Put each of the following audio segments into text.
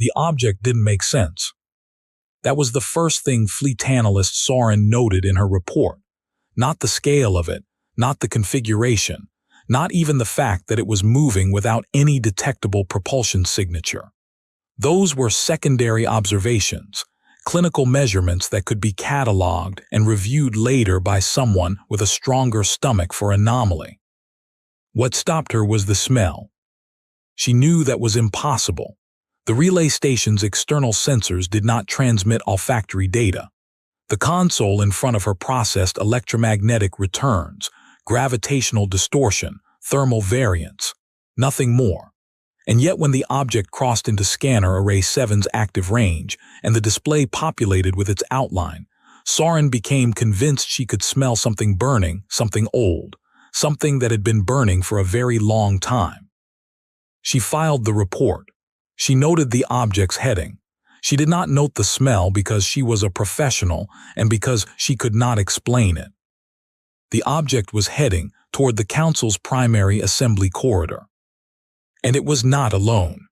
The object didn't make sense. That was the first thing fleet analyst Soren noted in her report. Not the scale of it, not the configuration, not even the fact that it was moving without any detectable propulsion signature. Those were secondary observations, clinical measurements that could be cataloged and reviewed later by someone with a stronger stomach for anomaly. What stopped her was the smell. She knew that was impossible. The relay station's external sensors did not transmit olfactory data. The console in front of her processed electromagnetic returns, gravitational distortion, thermal variance, nothing more. And yet when the object crossed into Scanner Array 7's active range and the display populated with its outline, Soren became convinced she could smell something burning, something old, something that had been burning for a very long time. She filed the report. She noted the object's heading. She did not note the smell because she was a professional and because she could not explain it. The object was heading toward the Council's primary assembly corridor. And it was not alone.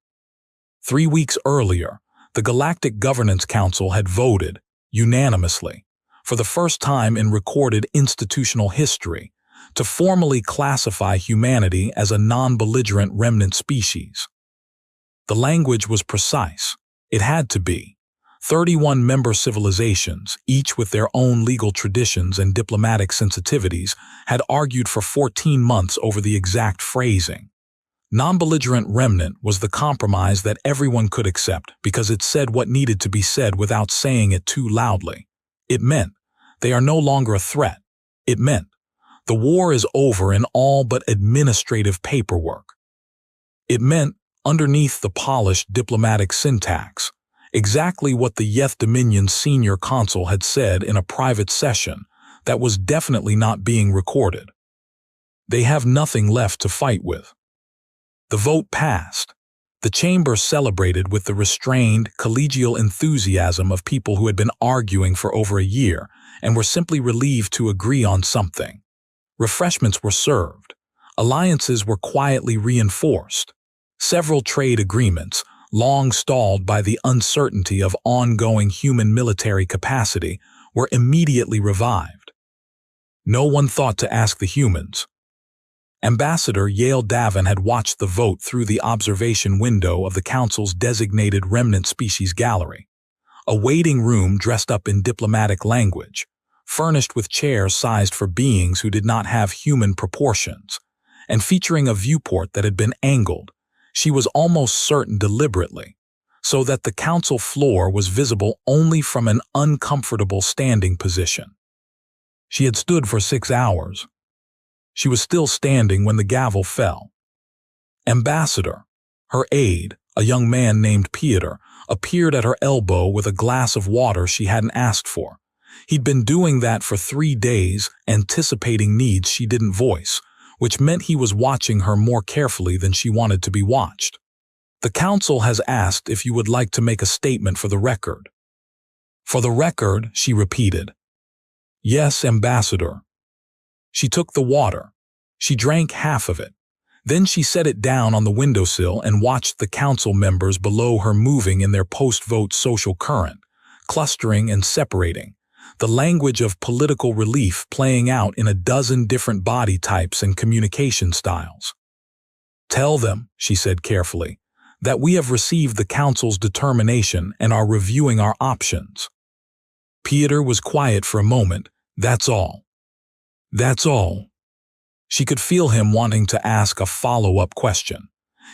3 weeks earlier, the Galactic Governance Council had voted, unanimously, for the first time in recorded institutional history, to formally classify humanity as a non-belligerent remnant species. The language was precise. It had to be. 31 member civilizations, each with their own legal traditions and diplomatic sensitivities, had argued for 14 months over the exact phrasing. Non-belligerent remnant was the compromise that everyone could accept because it said what needed to be said without saying it too loudly. It meant they are no longer a threat. It meant the war is over in all but administrative paperwork. It meant, underneath the polished diplomatic syntax, exactly what the Yeth Dominion's senior consul had said in a private session that was definitely not being recorded. They have nothing left to fight with. The vote passed. The chamber celebrated with the restrained, collegial enthusiasm of people who had been arguing for over a year and were simply relieved to agree on something. Refreshments were served. Alliances were quietly reinforced. Several trade agreements, long stalled by the uncertainty of ongoing human military capacity, were immediately revived. No one thought to ask the humans. Ambassador Yale Davin had watched the vote through the observation window of the Council's designated remnant species gallery, a waiting room dressed up in diplomatic language, furnished with chairs sized for beings who did not have human proportions, and featuring a viewport that had been angled, she was almost certain deliberately, so that the Council floor was visible only from an uncomfortable standing position. She had stood for 6 hours. She was still standing when the gavel fell. Ambassador, her aide, a young man named Peter, appeared at her elbow with a glass of water she hadn't asked for. He'd been doing that for 3 days, anticipating needs she didn't voice, which meant he was watching her more carefully than she wanted to be watched. The Council has asked if you would like to make a statement for the record. For the record, she repeated. Yes, Ambassador. She took the water. She drank half of it. Then she set it down on the windowsill and watched the Council members below her moving in their post-vote social current, clustering and separating, the language of political relief playing out in a dozen different body types and communication styles. Tell them, she said carefully, that we have received the Council's determination and are reviewing our options. Peter was quiet for a moment. That's all. That's all. She could feel him wanting to ask a follow-up question.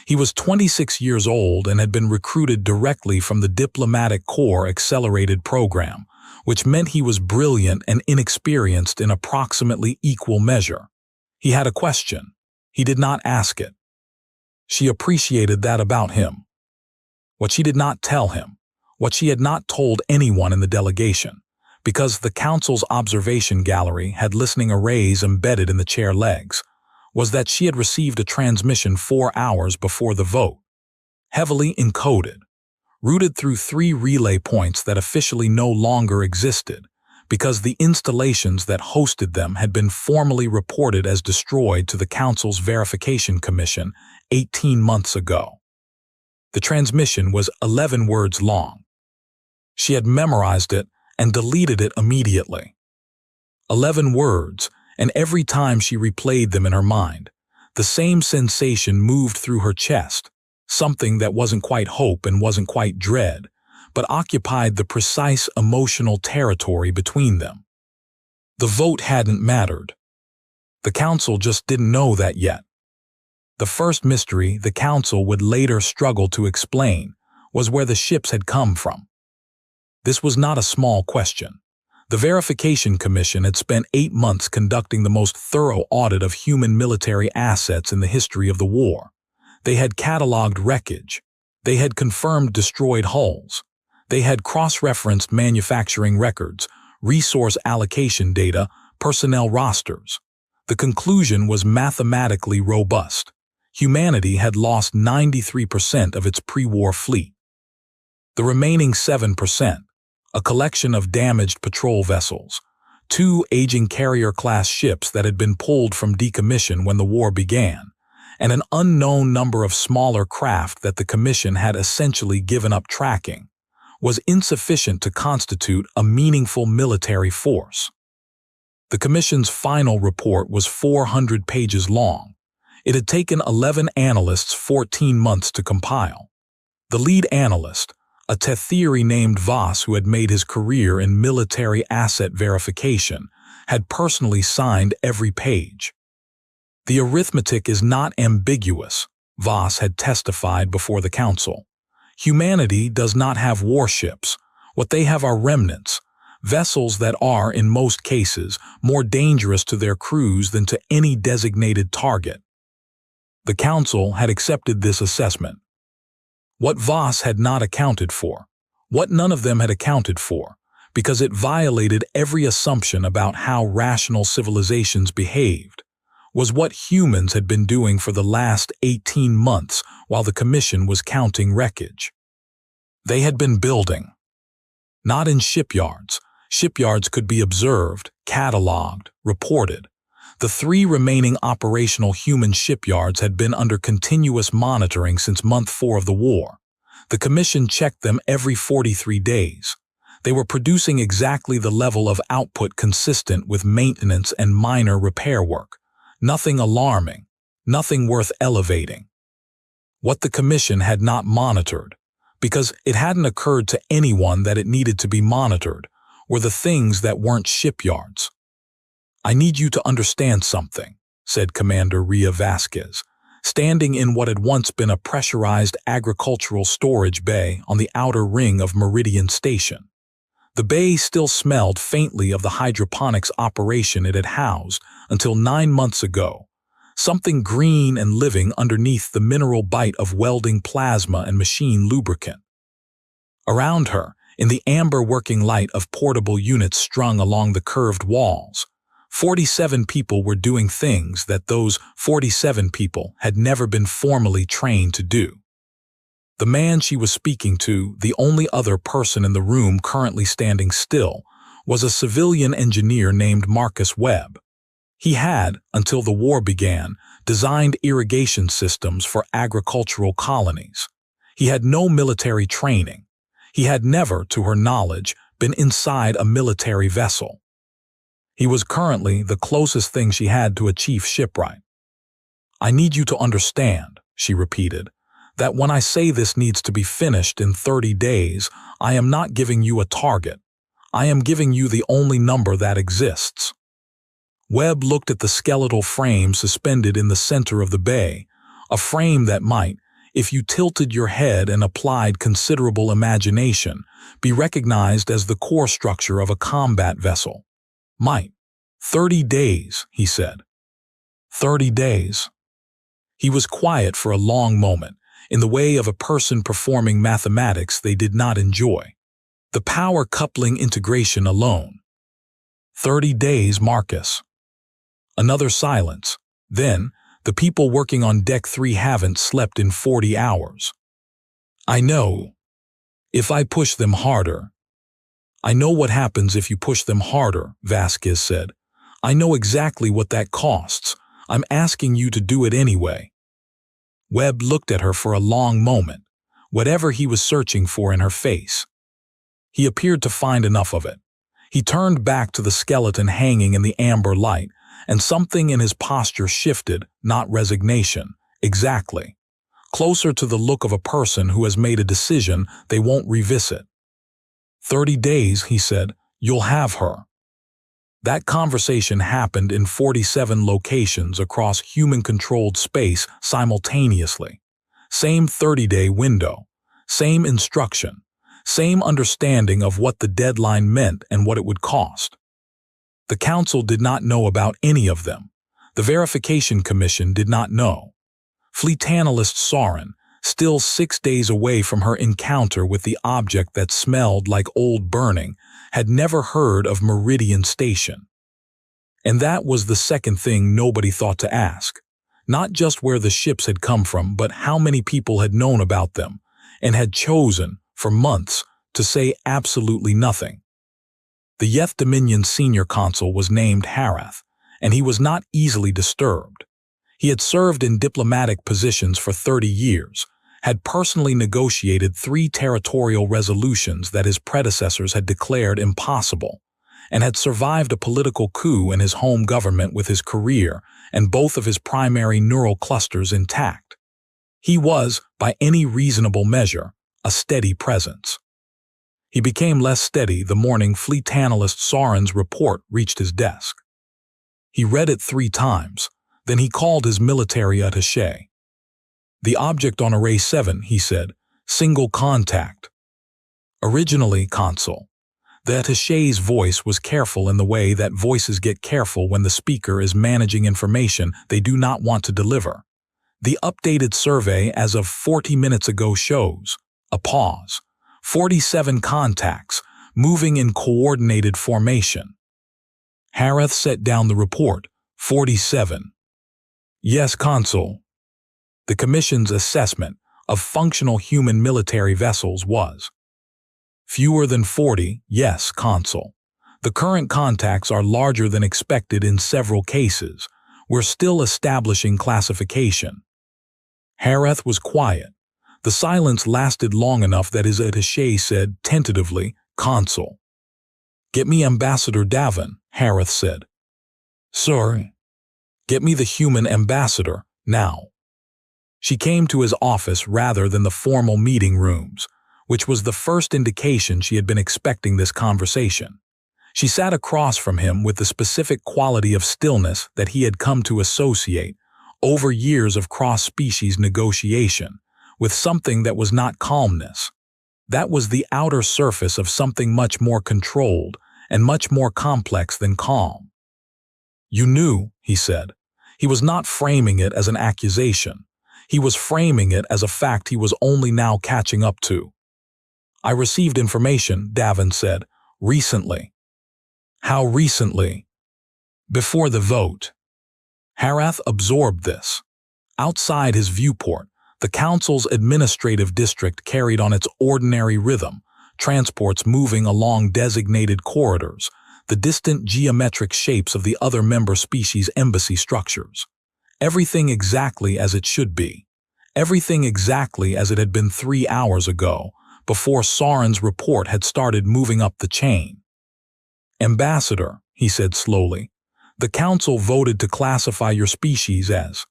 He was 26 years old and had been recruited directly from the Diplomatic Corps Accelerated Program, which meant he was brilliant and inexperienced in approximately equal measure. He had a question. He did not ask it. She appreciated that about him. What she did not tell him, what she had not told anyone in the delegation, because the Council's observation gallery had listening arrays embedded in the chair legs, was that she had received a transmission 4 hours before the vote, heavily encoded, routed through 3 relay points that officially no longer existed, because the installations that hosted them had been formally reported as destroyed to the Council's Verification Commission 18 months ago. The transmission was 11 words long. She had memorized it and deleted it immediately. 11 words, and every time she replayed them in her mind, the same sensation moved through her chest, something that wasn't quite hope and wasn't quite dread, but occupied the precise emotional territory between them. The vote hadn't mattered. The council just didn't know that yet. The first mystery the council would later struggle to explain was where the ships had come from. This was not a small question. The Verification Commission had spent 8 months conducting the most thorough audit of human military assets in the history of the war. They had cataloged wreckage. They had confirmed destroyed hulls. They had cross-referenced manufacturing records, resource allocation data, personnel rosters. The conclusion was mathematically robust. Humanity had lost 93% of its pre-war fleet. The remaining 7%, a collection of damaged patrol vessels, 2 aging carrier-class ships that had been pulled from decommission when the war began, and an unknown number of smaller craft that the Commission had essentially given up tracking, was insufficient to constitute a meaningful military force. The Commission's final report was 400 pages long. It had taken 11 analysts 14 months to compile. The lead analyst, a Tetheri named Voss who had made his career in military asset verification, had personally signed every page. The arithmetic is not ambiguous, Voss had testified before the council. Humanity does not have warships. What they have are remnants, vessels that are, in most cases, more dangerous to their crews than to any designated target. The council had accepted this assessment. What Voss had not accounted for, what none of them had accounted for, because it violated every assumption about how rational civilizations behaved, was what humans had been doing for the last 18 months while the Commission was counting wreckage. They had been building. Not in shipyards. Shipyards could be observed, cataloged, reported. The 3 remaining operational human shipyards had been under continuous monitoring since month 4 of the war. The Commission checked them every 43 days. They were producing exactly the level of output consistent with maintenance and minor repair work. Nothing alarming, nothing worth elevating. What the Commission had not monitored, because it hadn't occurred to anyone that it needed to be monitored, were the things that weren't shipyards. "I need you to understand something," said Commander Ria Vasquez, standing in what had once been a pressurized agricultural storage bay on the outer ring of Meridian Station. The bay still smelled faintly of the hydroponics operation it had housed until 9 months ago, something green and living underneath the mineral bite of welding plasma and machine lubricant. Around her, in the amber working light of portable units strung along the curved walls, 47 people were doing things that those 47 people had never been formally trained to do. The man she was speaking to, the only other person in the room currently standing still, was a civilian engineer named Marcus Webb. He had, until the war began, designed irrigation systems for agricultural colonies. He had no military training. He had never, to her knowledge, been inside a military vessel. He was currently the closest thing she had to a chief shipwright. "I need you to understand," she repeated, "that when I say this needs to be finished in 30 days, I am not giving you a target. I am giving you the only number that exists." Webb looked at the skeletal frame suspended in the center of the bay, a frame that might, if you tilted your head and applied considerable imagination, be recognized as the core structure of a combat vessel. Might. 30 days, he said. 30 days. He was quiet for a long moment, in the way of a person performing mathematics they did not enjoy. The power coupling integration alone. 30 days, Marcus. Another silence. Then, the people working on Deck 3 haven't slept in 40 hours. "I know. If I push them harder." "I know what happens if you push them harder," Vasquez said. "I know exactly what that costs. I'm asking you to do it anyway." Webb looked at her for a long moment. whatever he was searching for in her face. He appeared to find enough of it. He turned back to the skeleton hanging in the amber light, and something in his posture shifted, not resignation, exactly. Closer to the look of a person who has made a decision they won't revisit. 30 days, he said, you'll have her. That conversation happened in 47 locations across human-controlled space simultaneously. Same 30-day window, same instruction, same understanding of what the deadline meant and what it would cost. The council did not know about any of them. The verification commission did not know. Fleet analyst Soren, still 6 days away from her encounter with the object that smelled like old burning, had never heard of Meridian Station. And that was the second thing nobody thought to ask. Not just where the ships had come from, but how many people had known about them, and had chosen, for months, to say absolutely nothing. The Yeth Dominion senior consul was named Harath, and he was not easily disturbed. He had served in diplomatic positions for 30 years, had personally negotiated 3 territorial resolutions that his predecessors had declared impossible, and had survived a political coup in his home government with his career and both of his primary neural clusters intact. He was, by any reasonable measure, a steady presence. He became less steady the morning fleet analyst Soren's report reached his desk. He read it 3 times, then he called his military attaché. The object on Array 7, he said, single contact. Originally, Consul. The attaché's voice was careful in the way that voices get careful when the speaker is managing information they do not want to deliver. The updated survey as of 40 minutes ago shows a pause. 47 contacts, moving in coordinated formation. Harath set down the report, 47. Yes, Consul. The Commission's assessment of functional human military vessels was fewer than 40, yes, Consul. The current contacts are larger than expected in several cases. We're still establishing classification. Harath was quiet. The silence lasted long enough that his attaché said, tentatively, Consul. Get me Ambassador Davin, Harath said. Sir. Get me the human ambassador, now. She came to his office rather than the formal meeting rooms, which was the first indication she had been expecting this conversation. She sat across from him with the specific quality of stillness that he had come to associate, over years of cross-species negotiation, with something that was not calmness. That was the outer surface of something much more controlled and much more complex than calm. You knew, he said. He was not framing it as an accusation. He was framing it as a fact he was only now catching up to. I received information, Davin said, recently. How recently? Before the vote. Harath absorbed this. Outside his viewport, the council's administrative district carried on its ordinary rhythm, transports moving along designated corridors, the distant geometric shapes of the other member species' embassy structures. Everything exactly as it should be. Everything exactly as it had been 3 hours ago, before Soren's report had started moving up the chain. Ambassador, he said slowly, the council voted to classify your species as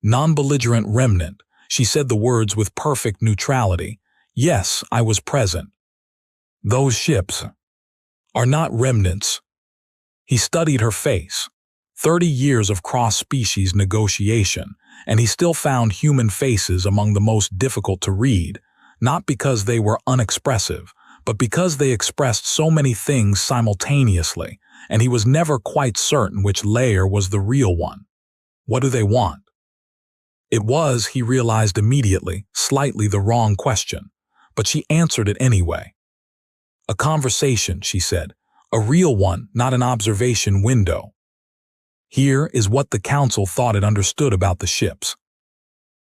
non-belligerent remnant. She said the words with perfect neutrality. Yes, I was present. Those ships are not remnants. He studied her face. 30 years of cross-species negotiation, and he still found human faces among the most difficult to read, not because they were unexpressive, but because they expressed so many things simultaneously, and he was never quite certain which layer was the real one. What do they want? It was, he realized immediately, slightly the wrong question, but she answered it anyway. A conversation, she said, a real one, not an observation window. Here is what the council thought it understood about the ships.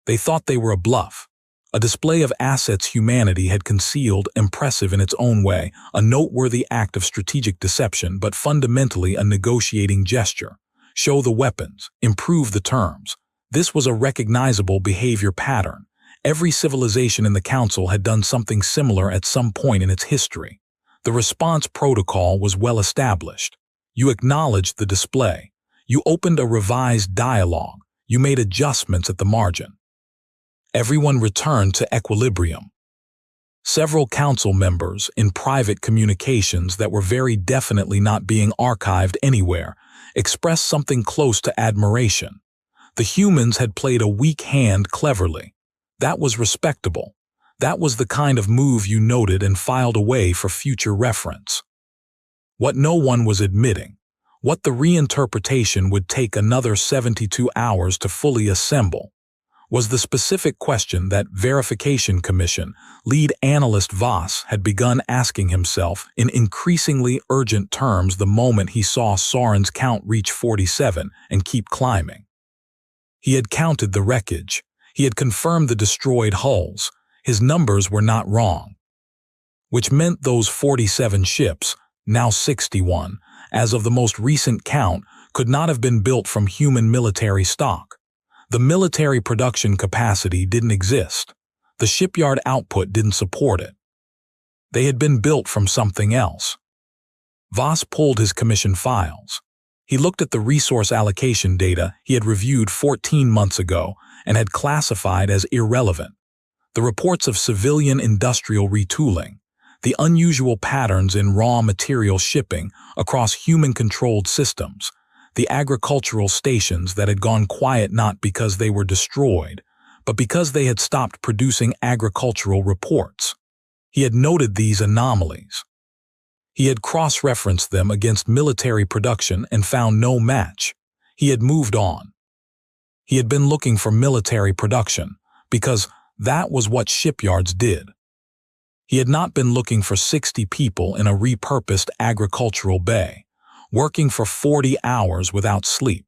They thought they were a bluff, a display of assets humanity had concealed, impressive in its own way, a noteworthy act of strategic deception, but fundamentally a negotiating gesture. Show the weapons, improve the terms. This was a recognizable behavior pattern. Every civilization in the Council had done something similar at some point in its history. The response protocol was well established. You acknowledged the display. You opened a revised dialogue. You made adjustments at the margin. Everyone returned to equilibrium. Several council members, in private communications that were very definitely not being archived anywhere, expressed something close to admiration. The humans had played a weak hand cleverly. That was respectable. That was the kind of move you noted and filed away for future reference. What no one was admitting, what the reinterpretation would take another 72 hours to fully assemble, was the specific question that Verification Commission lead analyst Voss had begun asking himself in increasingly urgent terms the moment he saw Soren's count reach 47 and keep climbing. He had counted the wreckage. He had confirmed the destroyed hulls. His numbers were not wrong. Which meant those 47 ships, now 61, as of the most recent count, could not have been built from human military stock. The military production capacity didn't exist. The shipyard output didn't support it. They had been built from something else. Voss pulled his commission files. He looked at the resource allocation data he had reviewed 14 months ago and had classified as irrelevant. The reports of civilian industrial retooling, the unusual patterns in raw material shipping across human-controlled systems, the agricultural stations that had gone quiet not because they were destroyed, but because they had stopped producing agricultural reports. He had noted these anomalies. He had cross-referenced them against military production and found no match. He had moved on. He had been looking for military production because that was what shipyards did. He had not been looking for 60 people in a repurposed agricultural bay, working for 40 hours without sleep,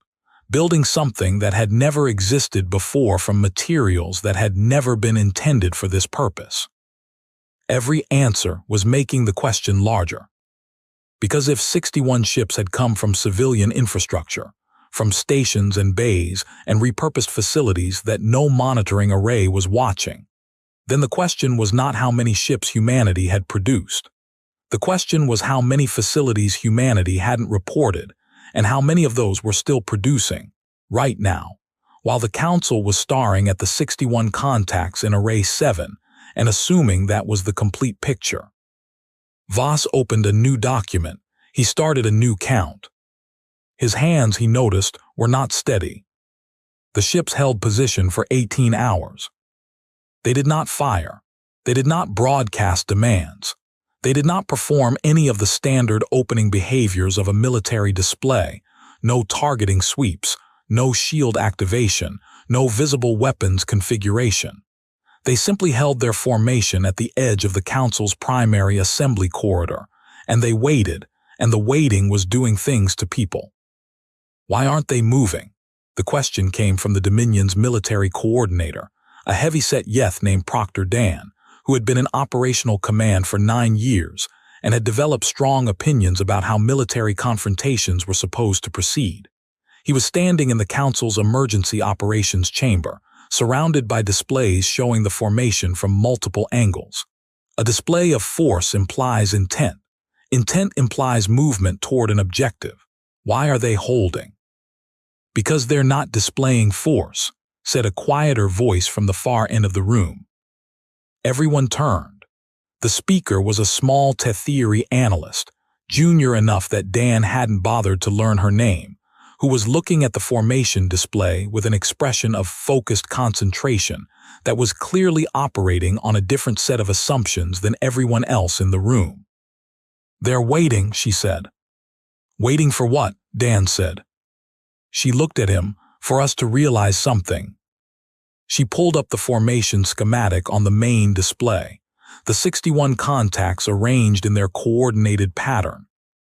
building something that had never existed before from materials that had never been intended for this purpose. Every answer was making the question larger. Because if 61 ships had come from civilian infrastructure, from stations and bays and repurposed facilities that no monitoring array was watching, then the question was not how many ships humanity had produced. The question was how many facilities humanity hadn't reported and how many of those were still producing, right now, while the Council was staring at the 61 contacts in Array 7 and assuming that was the complete picture. Voss opened a new document. He started a new count. His hands, he noticed, were not steady. The ships held position for 18 hours. They did not fire. They did not broadcast demands. They did not perform any of the standard opening behaviors of a military display, no targeting sweeps, no shield activation, no visible weapons configuration. They simply held their formation at the edge of the Council's primary assembly corridor, and they waited, and the waiting was doing things to people. Why aren't they moving? The question came from the Dominion's military coordinator, a heavyset Yeth named Proctor Dan, who had been in operational command for 9 years and had developed strong opinions about how military confrontations were supposed to proceed. He was standing in the Council's emergency operations chamber, surrounded by displays showing the formation from multiple angles. A display of force implies intent. Intent implies movement toward an objective. Why are they holding? Because they're not displaying force, said a quieter voice from the far end of the room. Everyone turned. The speaker was a small Tetheri analyst, junior enough that Dan hadn't bothered to learn her name, who was looking at the formation display with an expression of focused concentration that was clearly operating on a different set of assumptions than everyone else in the room. "They're waiting," she said. "Waiting for what?" Dan said. She looked at him, "For us to realize something." She pulled up the formation schematic on the main display, the 61 contacts arranged in their coordinated pattern.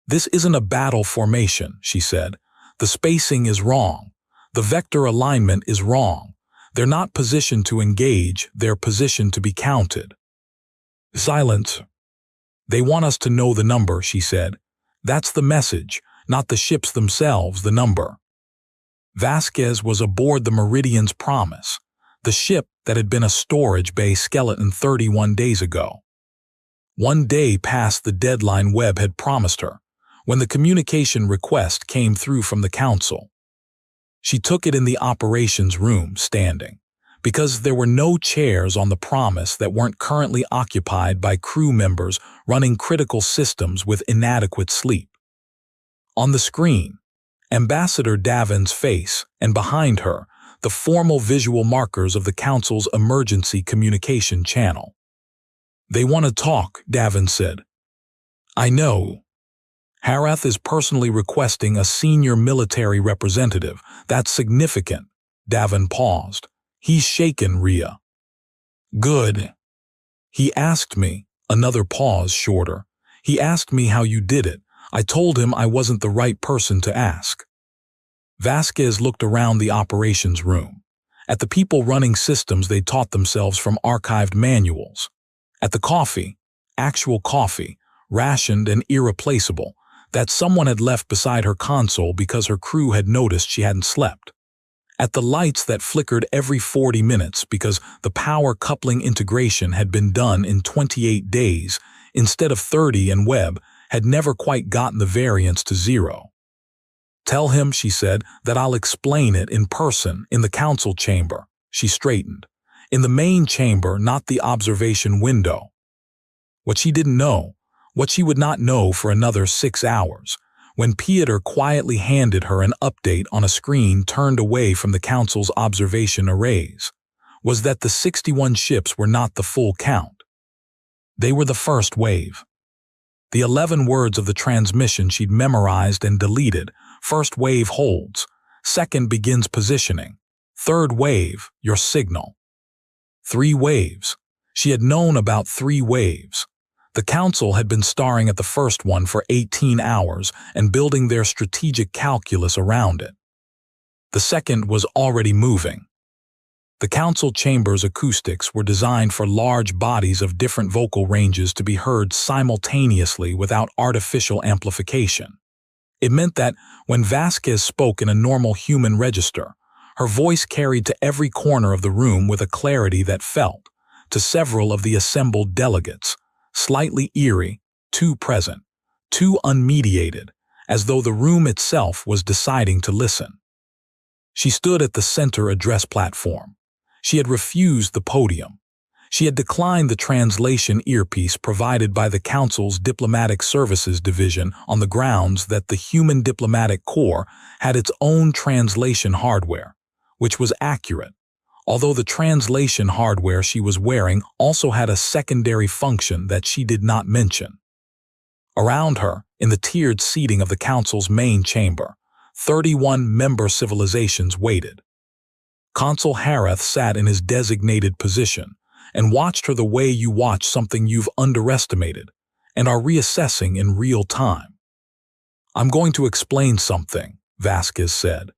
"This isn't a battle formation," she said. "The spacing is wrong. The vector alignment is wrong. They're not positioned to engage, they're positioned to be counted." Silence. "They want us to know the number," she said. "That's the message, not the ships themselves, the number." Vasquez was aboard the Meridian's Promise, the ship that had been a storage bay skeleton 31 days ago. 1 day past the deadline Webb had promised her, when the communication request came through from the council. She took it in the operations room, standing, because there were no chairs on the Promise that weren't currently occupied by crew members running critical systems with inadequate sleep. On the screen, Ambassador Davin's face, and behind her, the formal visual markers of the council's emergency communication channel. "They want to talk," Davin said. "I know. Harath is personally requesting a senior military representative. That's significant." Davin paused. "He's shaken, Rhea." "Good. He asked me," another pause shorter. "He asked me how you did it. I told him I wasn't the right person to ask." Vasquez looked around the operations room, at the people running systems they'd taught themselves from archived manuals, at the coffee, actual coffee, rationed and irreplaceable, that someone had left beside her console because her crew had noticed she hadn't slept, at the lights that flickered every 40 minutes because the power coupling integration had been done in 28 days instead of 30 and Webb had never quite gotten the variance to 0. "Tell him," she said, "that I'll explain it in person in the council chamber." She straightened. "In the main chamber, not the observation window." What she didn't know, what she would not know for another 6 hours, when Piotr quietly handed her an update on a screen turned away from the council's observation arrays, was that the 61 ships were not the full count. They were the first wave. The 11 words of the transmission she'd memorized and deleted. First wave holds. Second begins positioning. Third wave, your signal. 3 waves. She had known about 3 waves. The council had been starring at the first one for 18 hours and building their strategic calculus around it. The second was already moving. The council chamber's acoustics were designed for large bodies of different vocal ranges to be heard simultaneously without artificial amplification. It meant that when Vasquez spoke in a normal human register, her voice carried to every corner of the room with a clarity that felt, to several of the assembled delegates, slightly eerie, too present, too unmediated, as though the room itself was deciding to listen. She stood at the center address platform. She had refused the podium. She had declined the translation earpiece provided by the Council's Diplomatic Services Division on the grounds that the Human Diplomatic Corps had its own translation hardware, which was accurate, although the translation hardware she was wearing also had a secondary function that she did not mention. Around her, in the tiered seating of the Council's main chamber, 31 member civilizations waited. Consul Harath sat in his designated position and watched her the way you watch something you've underestimated and are reassessing in real time. "I'm going to explain something," Vasquez said,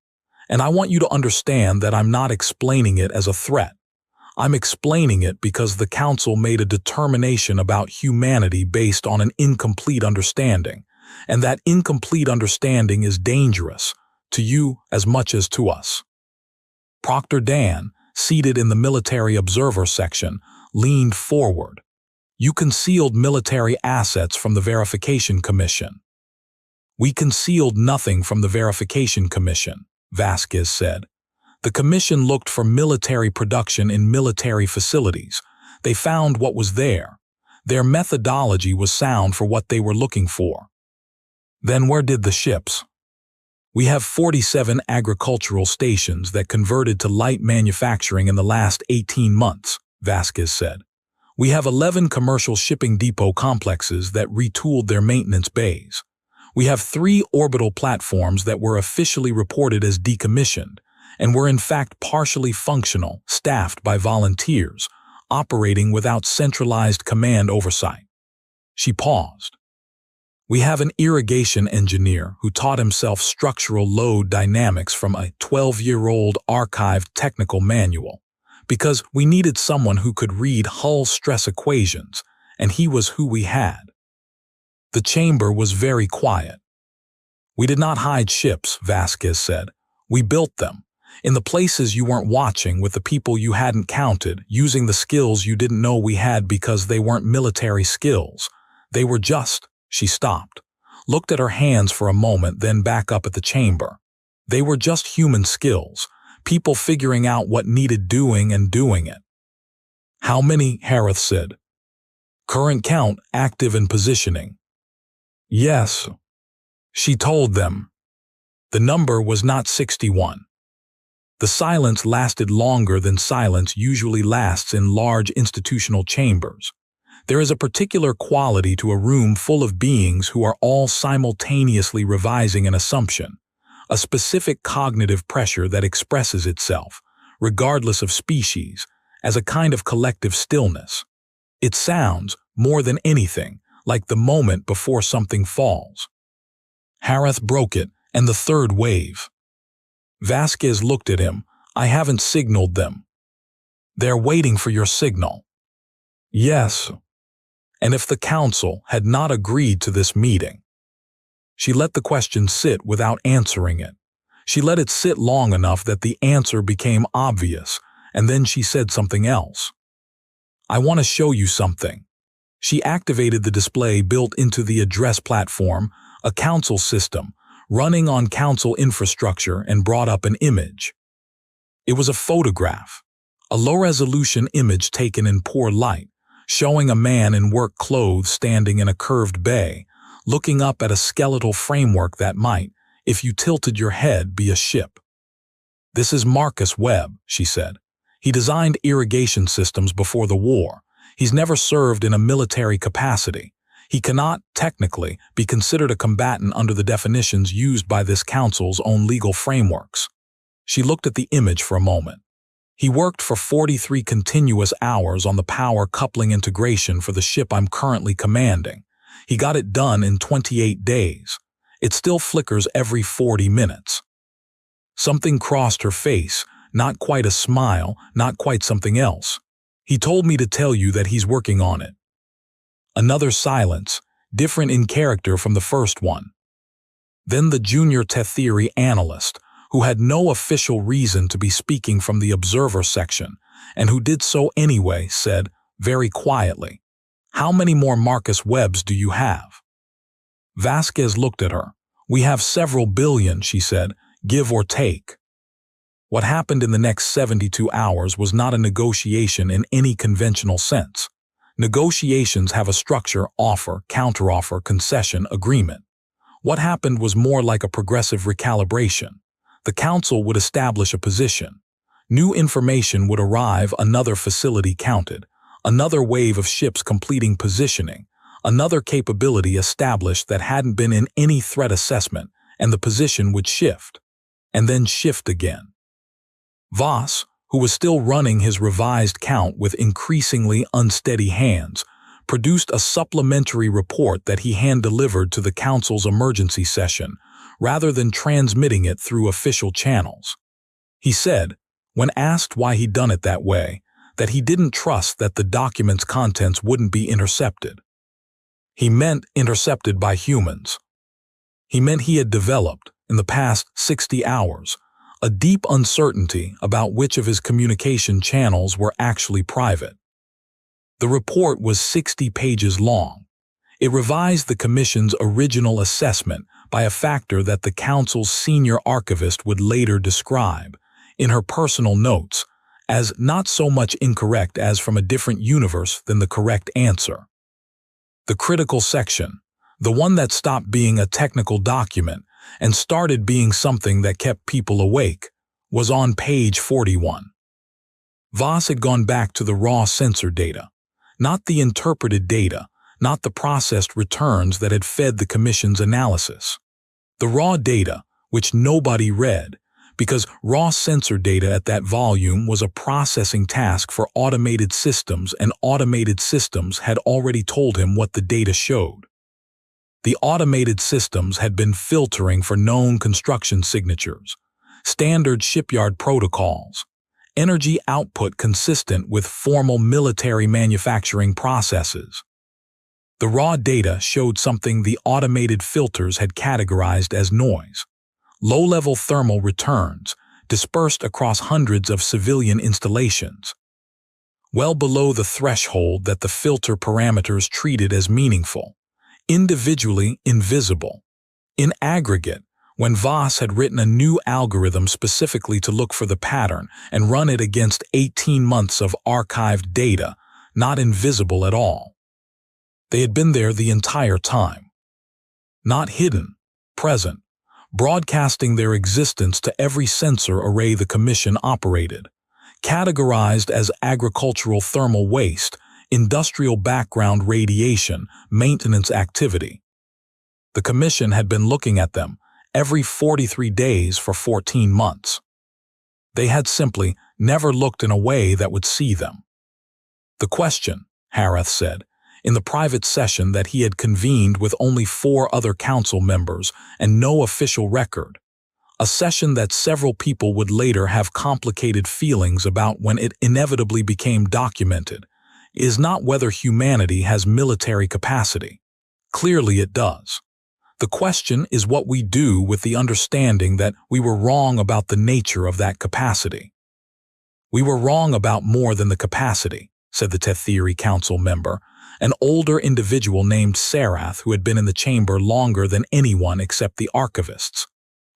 "and I want you to understand that I'm not explaining it as a threat. I'm explaining it because the Council made a determination about humanity based on an incomplete understanding, and that incomplete understanding is dangerous, to you as much as to us." Proctor Dan, seated in the military observer section, leaned forward. "You concealed military assets from the Verification Commission." "We concealed nothing from the Verification Commission," Vasquez said. "The commission looked for military production in military facilities. They found what was there. Their methodology was sound for what they were looking for." "Then where did the ships?" "We have 47 agricultural stations that converted to light manufacturing in the last 18 months, Vasquez said. "We have 11 commercial shipping depot complexes that retooled their maintenance bays. We have 3 orbital platforms that were officially reported as decommissioned, and were in fact partially functional, staffed by volunteers, operating without centralized command oversight." She paused. "We have an irrigation engineer who taught himself structural load dynamics from a 12-year-old archived technical manual, because we needed someone who could read hull stress equations, and he was who we had." The chamber was very quiet. "We did not hide ships," Vasquez said. "We built them, In the places you weren't watching, with the people you hadn't counted, using the skills you didn't know we had because they weren't military skills. They were just, she stopped, looked at her hands for a moment, then back up at the chamber. They were just human skills, people figuring out what needed doing and doing it. How many? Harith said. Current count, active and positioning. Yes, she told them. The number was not 61. The silence lasted longer than silence usually lasts in large institutional chambers. There is a particular quality to a room full of beings who are all simultaneously revising an assumption, a specific cognitive pressure that expresses itself, regardless of species, as a kind of collective stillness. It sounds, more than anything, like the moment before something falls. Harith broke it, and the third wave. Vasquez looked at him. I haven't signaled them. They're waiting for your signal. Yes. And if the council had not agreed to this meeting? She let the question sit without answering it. She let it sit long enough that the answer became obvious, and then she said something else. I want to show you something. She activated the display built into the address platform, a council system, running on council infrastructure, and brought up an image. It was a photograph, a low-resolution image taken in poor light, showing a man in work clothes standing in a curved bay, looking up at a skeletal framework that might, if you tilted your head, be a ship. This is Marcus Webb, she said. He designed irrigation systems before the war. He's never served in a military capacity. He cannot, technically, be considered a combatant under the definitions used by this council's own legal frameworks. She looked at the image for a moment. He worked for 43 continuous hours on the power coupling integration for the ship I'm currently commanding. He got it done in 28 days. It still flickers every 40 minutes. Something crossed her face, not quite a smile, not quite something else. He told me to tell you that he's working on it. Another silence, different in character from the first one. Then the junior Tetheri analyst, who had no official reason to be speaking from the observer section, and who did so anyway, said, very quietly, How many more Marcus Webbs do you have? Vasquez looked at her. We have several billion, she said, give or take. What happened in the next 72 hours was not a negotiation in any conventional sense. Negotiations have a structure: offer, counteroffer, concession, agreement. What happened was more like a progressive recalibration. The council would establish a position. New information would arrive, another facility counted, another wave of ships completing positioning, another capability established that hadn't been in any threat assessment, and the position would shift, and then shift again. Voss, who was still running his revised count with increasingly unsteady hands, produced a supplementary report that he hand-delivered to the council's emergency session, rather than transmitting it through official channels. He said, when asked why he'd done it that way, that he didn't trust that the document's contents wouldn't be intercepted. He meant intercepted by humans. He meant he had developed, in the past 60 hours, a deep uncertainty about which of his communication channels were actually private. The report was 60 pages long. It revised the Commission's original assessment by a factor that the Council's senior archivist would later describe, in her personal notes, as not so much incorrect as from a different universe than the correct answer. The critical section, the one that stopped being a technical document and started being something that kept people awake, was on page 41. Voss had gone back to the raw sensor data, not the interpreted data, not the processed returns that had fed the Commission's analysis. The raw data, which nobody read, because raw sensor data at that volume was a processing task for automated systems, and automated systems had already told him what the data showed. The automated systems had been filtering for known construction signatures, standard shipyard protocols, energy output consistent with formal military manufacturing processes. The raw data showed something the automated filters had categorized as noise, low-level thermal returns, dispersed across hundreds of civilian installations, well below the threshold that the filter parameters treated as meaningful, individually invisible. In aggregate, when Voss had written a new algorithm specifically to look for the pattern and run it against 18 months of archived data, not invisible at all. They had been there the entire time. Not hidden, present, broadcasting their existence to every sensor array the Commission operated, categorized as agricultural thermal waste, industrial background radiation, maintenance activity. The Commission had been looking at them every 43 days for 14 months. They had simply never looked in a way that would see them. The question, Hareth said, in the private session that he had convened with only 4 other council members and no official record, a session that several people would later have complicated feelings about when it inevitably became documented, is not whether humanity has military capacity. Clearly it does. The question is what we do with the understanding that we were wrong about the nature of that capacity. We were wrong about more than the capacity, said the Tetheri Council member, an older individual named Sarath who had been in the chamber longer than anyone except the archivists.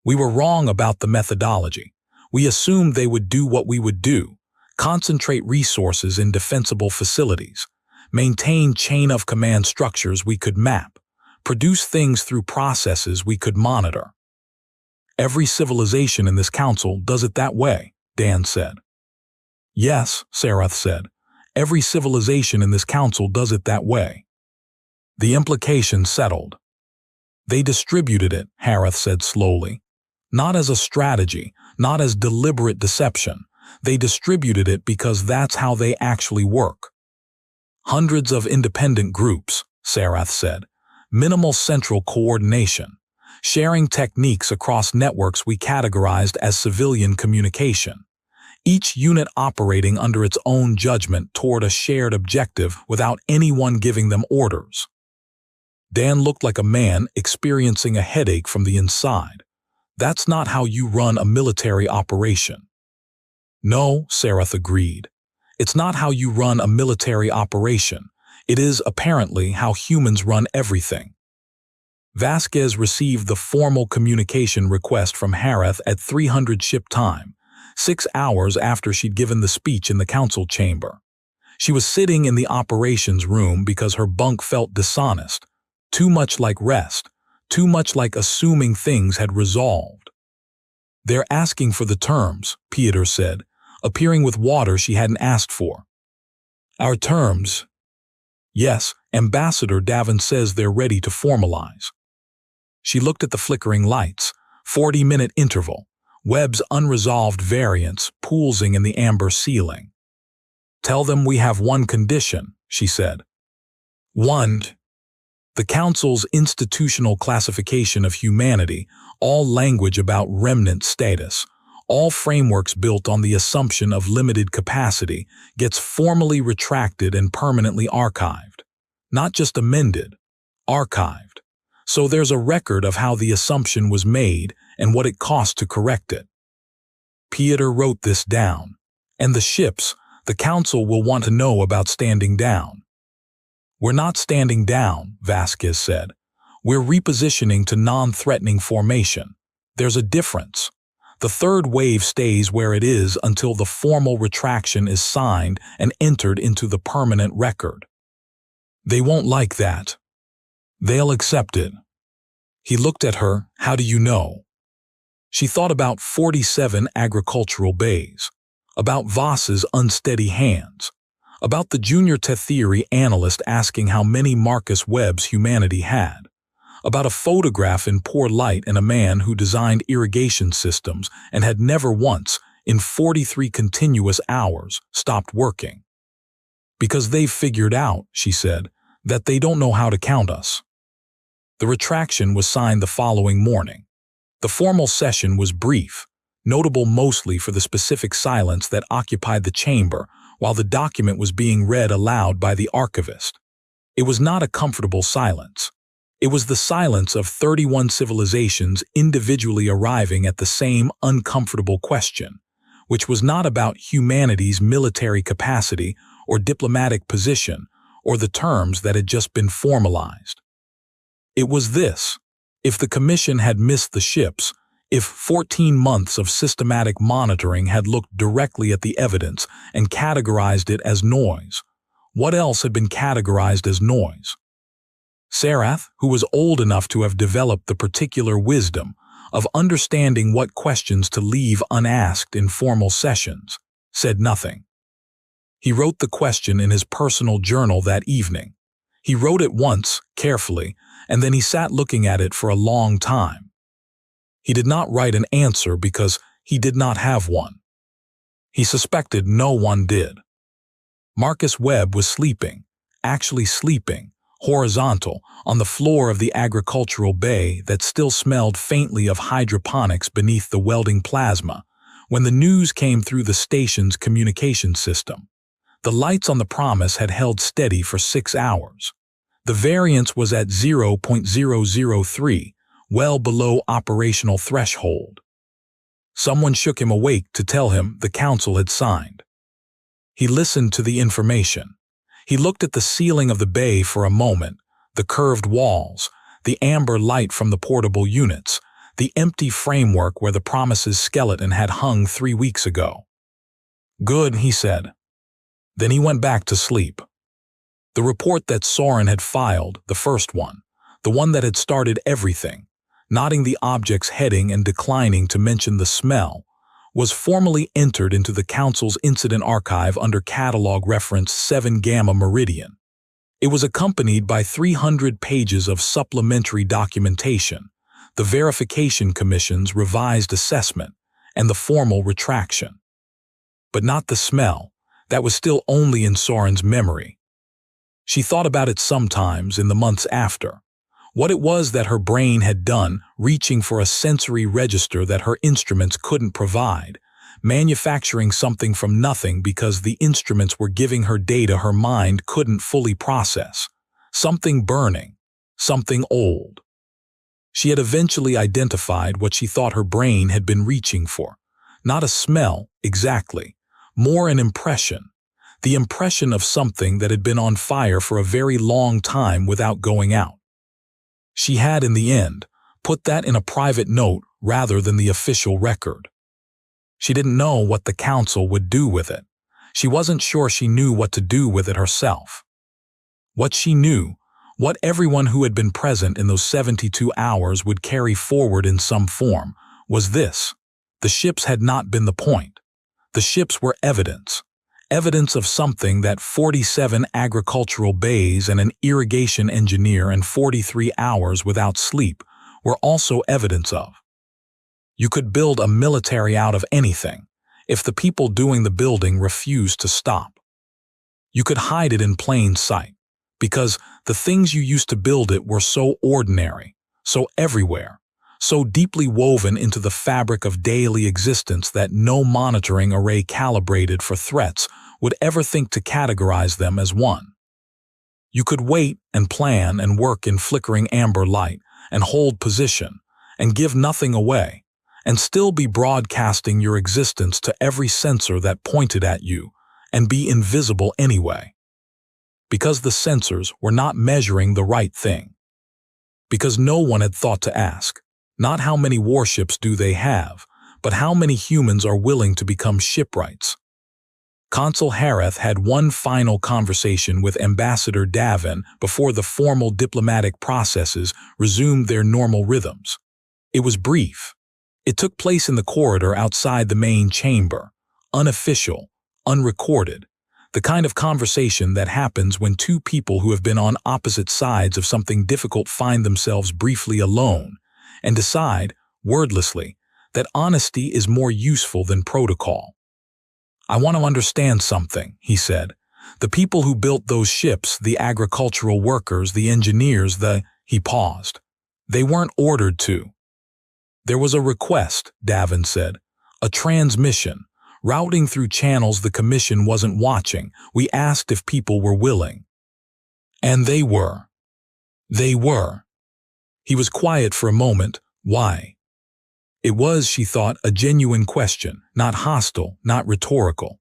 We were wrong about the methodology. We assumed they would do what we would do, concentrate resources in defensible facilities, maintain chain-of-command structures we could map, produce things through processes we could monitor. Every civilization in this council does it that way, Dan said. Yes, Sarath said. Every civilization in this council does it that way. The implication settled. They distributed it, Hareth said slowly. Not as a strategy, not as deliberate deception. They distributed it because that's how they actually work. Hundreds of independent groups, Sarath said. Minimal central coordination, sharing techniques across networks we categorized as civilian communication, each unit operating under its own judgment toward a shared objective without anyone giving them orders. Dan looked like a man experiencing a headache from the inside. That's not how you run a military operation. No, Sarath agreed. It's not how you run a military operation. It is, apparently, how humans run everything. Vasquez received the formal communication request from Hareth at 300 ship time, 6 hours after she'd given the speech in the council chamber. She was sitting in the operations room because her bunk felt dishonest, too much like rest, too much like assuming things had resolved. They're asking for the terms, Pieter said, appearing with water she hadn't asked for. Our terms? Yes, Ambassador Davin says they're ready to formalize. She looked at the flickering lights, 40-minute interval, Webb's unresolved variants poolsing in the amber ceiling. Tell them we have one condition, she said. One. The Council's institutional classification of humanity, all language about remnant status, all frameworks built on the assumption of limited capacity, gets formally retracted and permanently archived. Not just amended, archived. So there's a record of how the assumption was made and what it cost to correct it. Pieter wrote this down. And the ships, the Council will want to know about standing down. We're not standing down, Vasquez said. We're repositioning to non-threatening formation. There's a difference. The third wave stays where it is until the formal retraction is signed and entered into the permanent record. They won't like that. They'll accept it. He looked at her. How do you know? She thought about 47 agricultural bays, about Voss's unsteady hands, about the junior Tetheri analyst asking how many Marcus Webbs humanity had, about a photograph in poor light and a man who designed irrigation systems and had never once, in 43 continuous hours, stopped working. Because they've figured out, she said, that they don't know how to count us. The retraction was signed the following morning. The formal session was brief, notable mostly for the specific silence that occupied the chamber while the document was being read aloud by the archivist. It was not a comfortable silence. It was the silence of 31 civilizations individually arriving at the same uncomfortable question, which was not about humanity's military capacity or diplomatic position or the terms that had just been formalized. It was this: if the Commission had missed the ships, if 14 months of systematic monitoring had looked directly at the evidence and categorized it as noise, what else had been categorized as noise? Sarath, who was old enough to have developed the particular wisdom of understanding what questions to leave unasked in formal sessions, said nothing. He wrote the question in his personal journal that evening. He wrote it once, carefully, and then he sat looking at it for a long time. He did not write an answer because he did not have one. He suspected no one did. Marcus Webb was sleeping, actually sleeping, horizontal, on the floor of the agricultural bay that still smelled faintly of hydroponics beneath the welding plasma, when the news came through the station's communication system. The lights on the Promise had held steady for 6 hours. The variance was at 0.003, well below operational threshold. Someone shook him awake to tell him the council had signed. He listened to the information. He looked at the ceiling of the bay for a moment, the curved walls, the amber light from the portable units, the empty framework where the Promise's skeleton had hung 3 weeks ago. "Good," he said. Then he went back to sleep. The report that Soren had filed, the first one, the one that had started everything, nodding the object's heading and declining to mention the smell, was formally entered into the Council's incident archive under catalog reference 7 Gamma Meridian. It was accompanied by 300 pages of supplementary documentation, the Verification Commission's revised assessment, and the formal retraction. But not the smell. That was still only in Soren's memory. She thought about it sometimes in the months after. What it was that her brain had done, reaching for a sensory register that her instruments couldn't provide, manufacturing something from nothing because the instruments were giving her data her mind couldn't fully process. Something burning, something old. She had eventually identified what she thought her brain had been reaching for. Not a smell, exactly. More an impression. The impression of something that had been on fire for a very long time without going out. She had, in the end, put that in a private note rather than the official record. She didn't know what the council would do with it. She wasn't sure she knew what to do with it herself. What she knew, what everyone who had been present in those 72 hours would carry forward in some form, was this: the ships had not been the point. The ships were evidence. Evidence of something that 47 agricultural bays and an irrigation engineer and 43 hours without sleep were also evidence of. You could build a military out of anything if the people doing the building refused to stop. You could hide it in plain sight because the things you used to build it were so ordinary, so everywhere, so deeply woven into the fabric of daily existence that no monitoring array calibrated for threats would ever think to categorize them as one. You could wait and plan and work in flickering amber light and hold position and give nothing away and still be broadcasting your existence to every sensor that pointed at you and be invisible anyway. Because the sensors were not measuring the right thing. Because no one had thought to ask, not how many warships do they have, but how many humans are willing to become shipwrights. Consul Hareth had one final conversation with Ambassador Davin before the formal diplomatic processes resumed their normal rhythms. It was brief. It took place in the corridor outside the main chamber, unofficial, unrecorded, the kind of conversation that happens when two people who have been on opposite sides of something difficult find themselves briefly alone and decide, wordlessly, that honesty is more useful than protocol. "I want to understand something," he said. "The people who built those ships, the agricultural workers, the engineers, He paused. "They weren't ordered to." "There was a request," Davin said. "A transmission, routing through channels the Commission wasn't watching. We asked if people were willing." "And they were." "They were." He was quiet for a moment. Why? It was, she thought, a genuine question, not hostile, not rhetorical.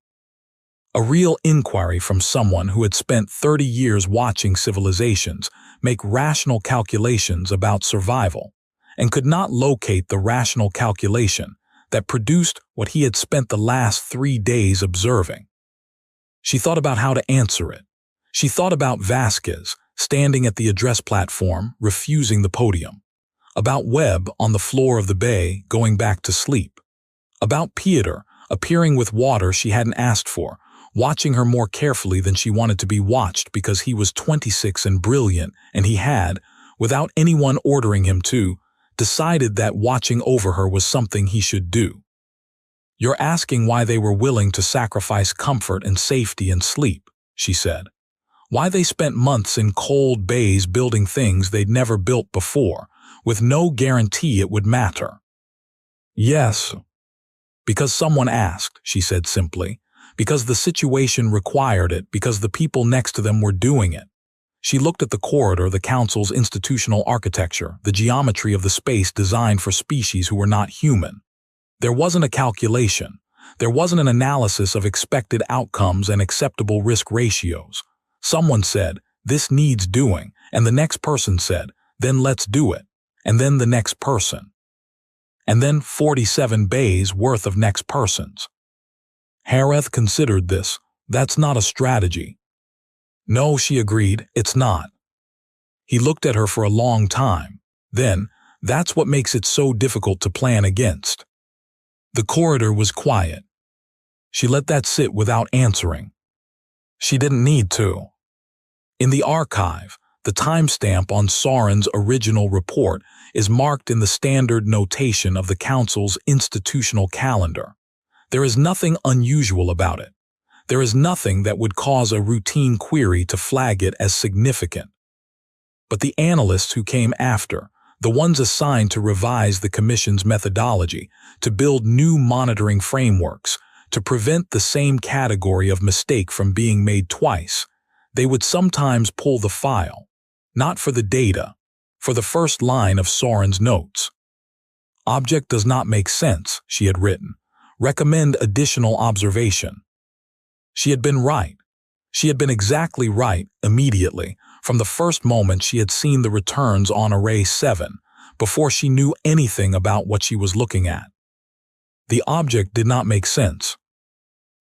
A real inquiry from someone who had spent 30 years watching civilizations make rational calculations about survival, and could not locate the rational calculation that produced what he had spent the last 3 days observing. She thought about how to answer it. She thought about Vasquez, standing at the address platform, refusing the podium. About Webb on the floor of the bay, going back to sleep. About Peter, appearing with water she hadn't asked for, watching her more carefully than she wanted to be watched because he was 26 and brilliant, and he had, without anyone ordering him to, decided that watching over her was something he should do. You're asking why they were willing to sacrifice comfort and safety and sleep, she said. Why they spent months in cold bays building things they'd never built before, with no guarantee it would matter. Yes. Because someone asked, she said simply. Because the situation required it, because the people next to them were doing it. She looked at the corridor, the council's institutional architecture, the geometry of the space designed for species who were not human. There wasn't a calculation. There wasn't an analysis of expected outcomes and acceptable risk ratios. Someone said, this needs doing, and the next person said, then let's do it, and then the next person. And then 47 bays worth of next persons. Hareth considered this. That's not a strategy. No, she agreed, it's not. He looked at her for a long time. Then, that's what makes it so difficult to plan against. The corridor was quiet. She let that sit without answering. She didn't need to. In the archive, the timestamp on Soren's original report is marked in the standard notation of the Council's institutional calendar. There is nothing unusual about it. There is nothing that would cause a routine query to flag it as significant. But the analysts who came after, the ones assigned to revise the Commission's methodology, to build new monitoring frameworks, to prevent the same category of mistake from being made twice, they would sometimes pull the file, not for the data, for the first line of Soren's notes. Object does not make sense, she had written. Recommend additional observation. She had been right. She had been exactly right immediately, from the first moment she had seen the returns on Array 7, before she knew anything about what she was looking at. The object did not make sense.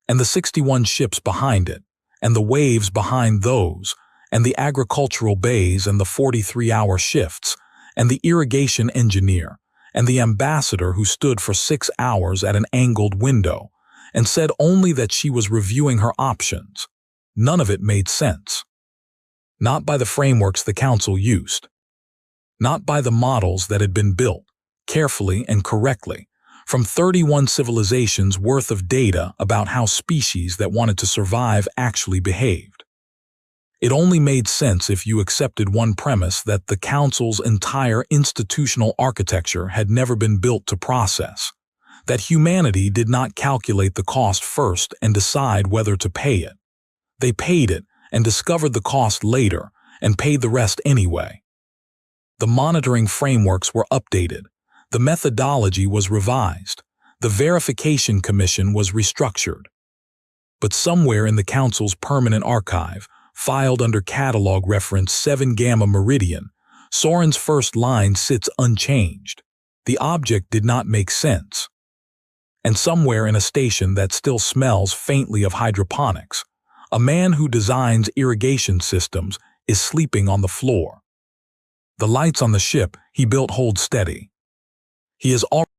And the 61 ships behind it, and the waves behind those, and the agricultural bays and the 43-hour shifts, and the irrigation engineer, and the ambassador who stood for 6 hours at an angled window, and said only that she was reviewing her options. None of it made sense. Not by the frameworks the Council used. Not by the models that had been built, carefully and correctly, from 31 civilizations worth of data about how species that wanted to survive actually behaved. It only made sense if you accepted one premise that the Council's entire institutional architecture had never been built to process, that humanity did not calculate the cost first and decide whether to pay it. They paid it and discovered the cost later and paid the rest anyway. The monitoring frameworks were updated. The methodology was revised. The verification commission was restructured. But somewhere in the Council's permanent archive, filed under catalog reference 7 Gamma Meridian, Soren's first line sits unchanged. The object did not make sense. And somewhere in a station that still smells faintly of hydroponics, a man who designs irrigation systems is sleeping on the floor. The lights on the ship he built hold steady. He is already